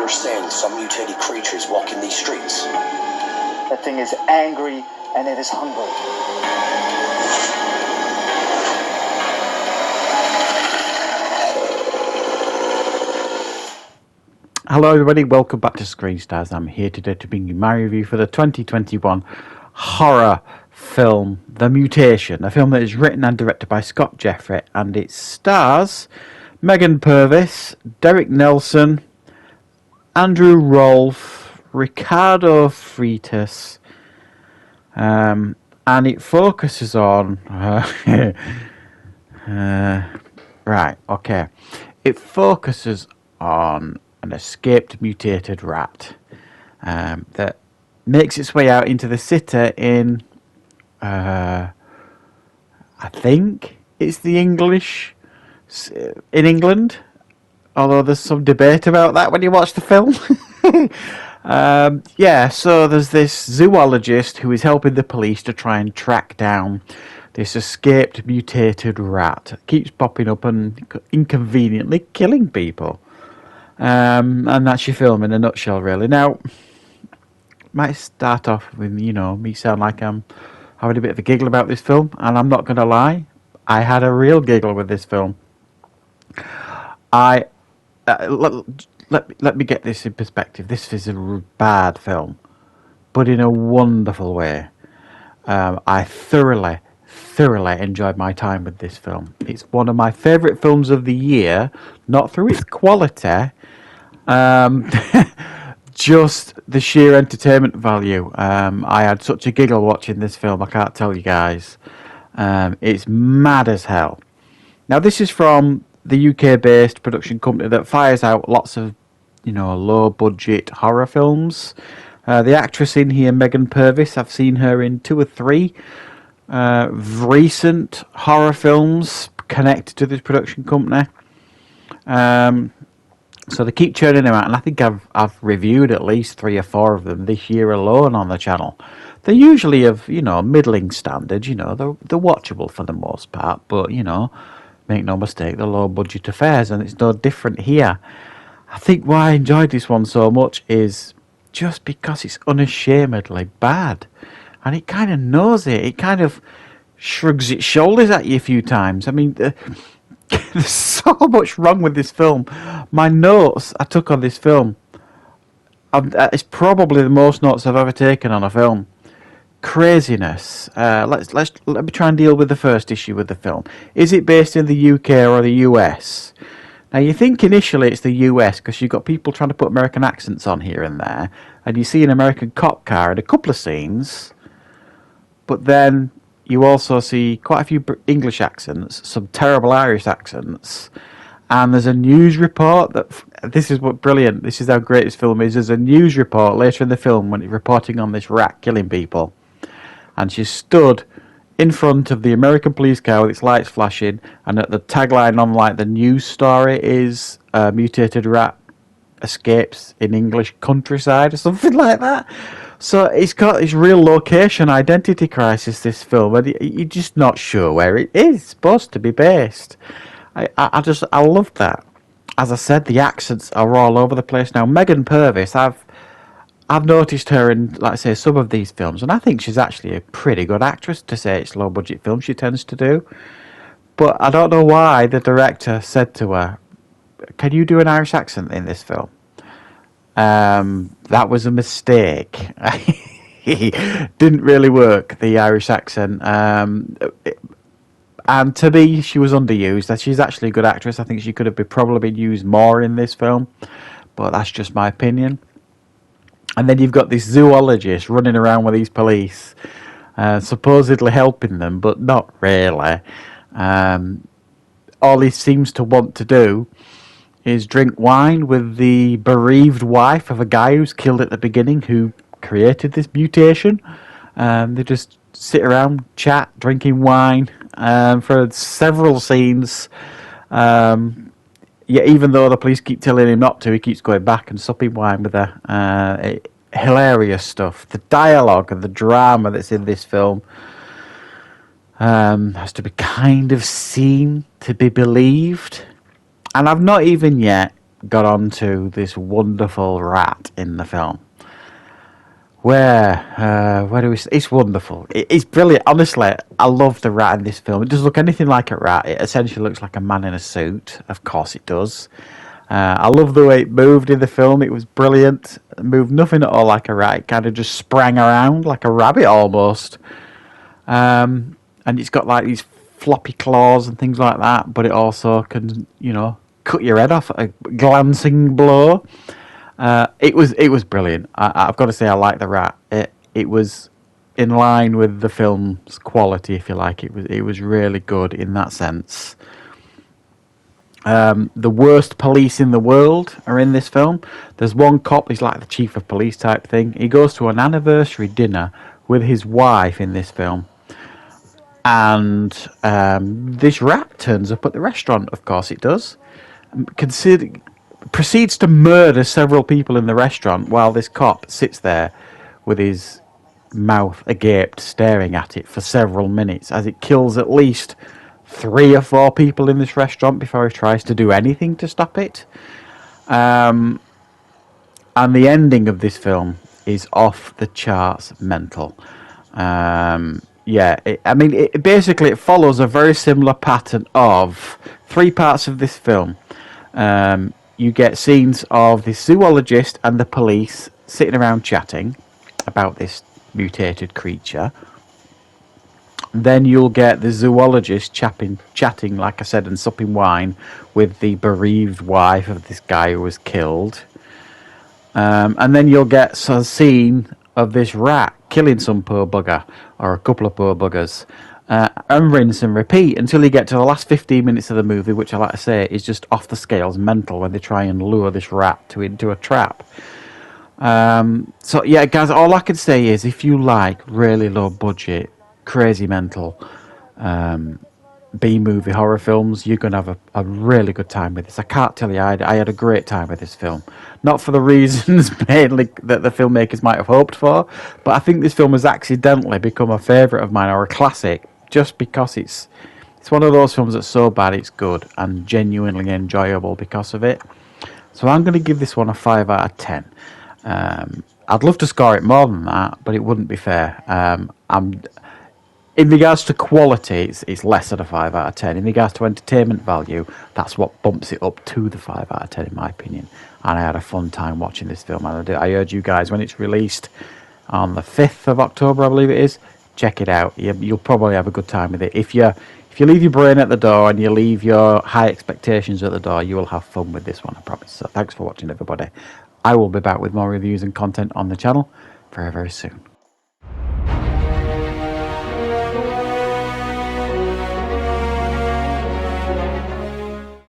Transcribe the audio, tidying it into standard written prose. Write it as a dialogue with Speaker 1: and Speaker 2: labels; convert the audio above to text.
Speaker 1: understand some mutated creatures walking these streets?
Speaker 2: That thing is angry and it is hungry.
Speaker 3: Hello everybody, welcome back to Screenstars. I'm here today to bring you my review for the 2021 horror film The Mutation, a film that is written and directed by Scott Jeffrey, and it stars Megan Purvis, Derek Nelson, Andrew Rolfe, Ricardo Freitas, and it focuses on it focuses on an escaped mutated rat that makes its way out into the city in I think it's the English in England, although there's some debate about that when you watch the film. So there's this zoologist who is helping the police to try and track down this escaped mutated rat. It keeps popping up and inconveniently killing people. And that's your film in a nutshell, really. Now, might start off with, me sound like I'm having a bit of a giggle about this film, and I'm not going to lie, I had a real giggle with this film. Let me get this in perspective. This is a bad film, but in a wonderful way. I thoroughly enjoyed my time with this film. It's one of my favourite films of the year, not through its quality, just the sheer entertainment value. I had such a giggle watching this film, I can't tell you guys. It's mad as hell. Now, this is from the UK-based production company that fires out lots of, low-budget horror films. The actress in here, Megan Purvis, I've seen her in 2 or 3 recent horror films connected to this production company. So they keep churning them out, and I think I've reviewed at least 3 or 4 of them this year alone on the channel. They're usually of, middling standard, they're watchable for the most part, but, make no mistake, they're low-budget affairs, and it's no different here. I think why I enjoyed this one so much is just because it's unashamedly bad. And it kind of knows it. It kind of shrugs its shoulders at you a few times. I mean, there's so much wrong with this film. My notes I took on this film, it's probably the most notes I've ever taken on a film. Craziness. Let me try and deal with the first issue with the film. Is it based in the UK or the US? Now, you think initially it's the US because you've got people trying to put American accents on here and there, and you see an American cop car in a couple of scenes. But then you also see quite a few English accents, some terrible Irish accents, and there's a news report that this is what brilliant. This is how great this film is. There's a news report later in the film when it's reporting on this rat killing people, and she's stood in front of the American police car with its lights flashing, and the tagline on the news story is "Mutated rat escapes in English countryside" or something like that. So it's got this real location identity crisis, this film, and you're just not sure where it is supposed to be based. I love that. As I said, the accents are all over the place. Now, Megan Purvis, I've noticed her in, like I say, some of these films, and I think she's actually a pretty good actress to say it's low-budget film she tends to do. But I don't know why the director said to her, "Can you do an Irish accent in this film?" That was a mistake. Didn't really work, the Irish accent. And to me, she was underused. She's actually a good actress. I think she could have probably been used more in this film. But that's just my opinion. And then you've got this zoologist running around with these police, supposedly helping them, but not really. All he seems to want to do is drink wine with the bereaved wife of a guy who's killed at the beginning who created this mutation. They just sit around, chat, drinking wine for several scenes. Even though the police keep telling him not to, he keeps going back and supping wine with her. Hilarious stuff. The dialogue and the drama that's in this film has to be kind of seen to be believed. And I've not even yet got onto this wonderful rat in the film. Where do we? It's wonderful. It's brilliant. Honestly, I love the rat in this film. It doesn't look anything like a rat. It essentially looks like a man in a suit. Of course, it does. I love the way it moved in the film. It was brilliant. It moved nothing at all like a rat. It kind of just sprang around like a rabbit almost. And it's got like these floppy claws and things like that. But it also can, cut your head off at a glancing blow. It was brilliant. I've got to say I like the rat. It was in line with the film's quality, if you like. It was really good in that sense. The worst police in the world are in this film. There's one cop, he's like the chief of police type thing. He goes to an anniversary dinner with his wife in this film. And this rat turns up at the restaurant, of course it does. Proceeds to murder several people in the restaurant while this cop sits there with his mouth agape staring at it for several minutes as it kills at least 3 or 4 people in this restaurant before he tries to do anything to stop it. And the ending of this film is off the charts mental. Basically it follows a very similar pattern of 3 parts of this film. You get scenes of the zoologist and the police sitting around chatting about this mutated creature. Then you'll get the zoologist chatting, like I said, and supping wine with the bereaved wife of this guy who was killed. And then you'll get a scene of this rat killing some poor bugger, or a couple of poor buggers. And rinse and repeat until you get to the last 15 minutes of the movie, which I like to say is just off the scales mental when they try and lure this rat into a trap. So yeah, guys, all I can say is if you like really low budget, crazy mental B-movie horror films, you're going to have a really good time with this. I can't tell you, I had a great time with this film. Not for the reasons mainly that the filmmakers might have hoped for, but I think this film has accidentally become a favourite of mine, or a classic, just because it's one of those films that's so bad it's good and genuinely enjoyable because of it. So I'm going to give this one a 5 out of 10. I'd love to score it more than that, but it wouldn't be fair. In regards to quality, it's less than a 5 out of 10. In regards to entertainment value, that's what bumps it up to the 5 out of 10 in my opinion. And I had a fun time watching this film. And I urge you guys, when it's released on the 5th of October, I believe it is, check it out. You'll probably have a good time with it. If you leave your brain at the door and you leave your high expectations at the door, you will have fun with this one, I promise. So thanks for watching, everybody. I will be back with more reviews and content on the channel very, very soon.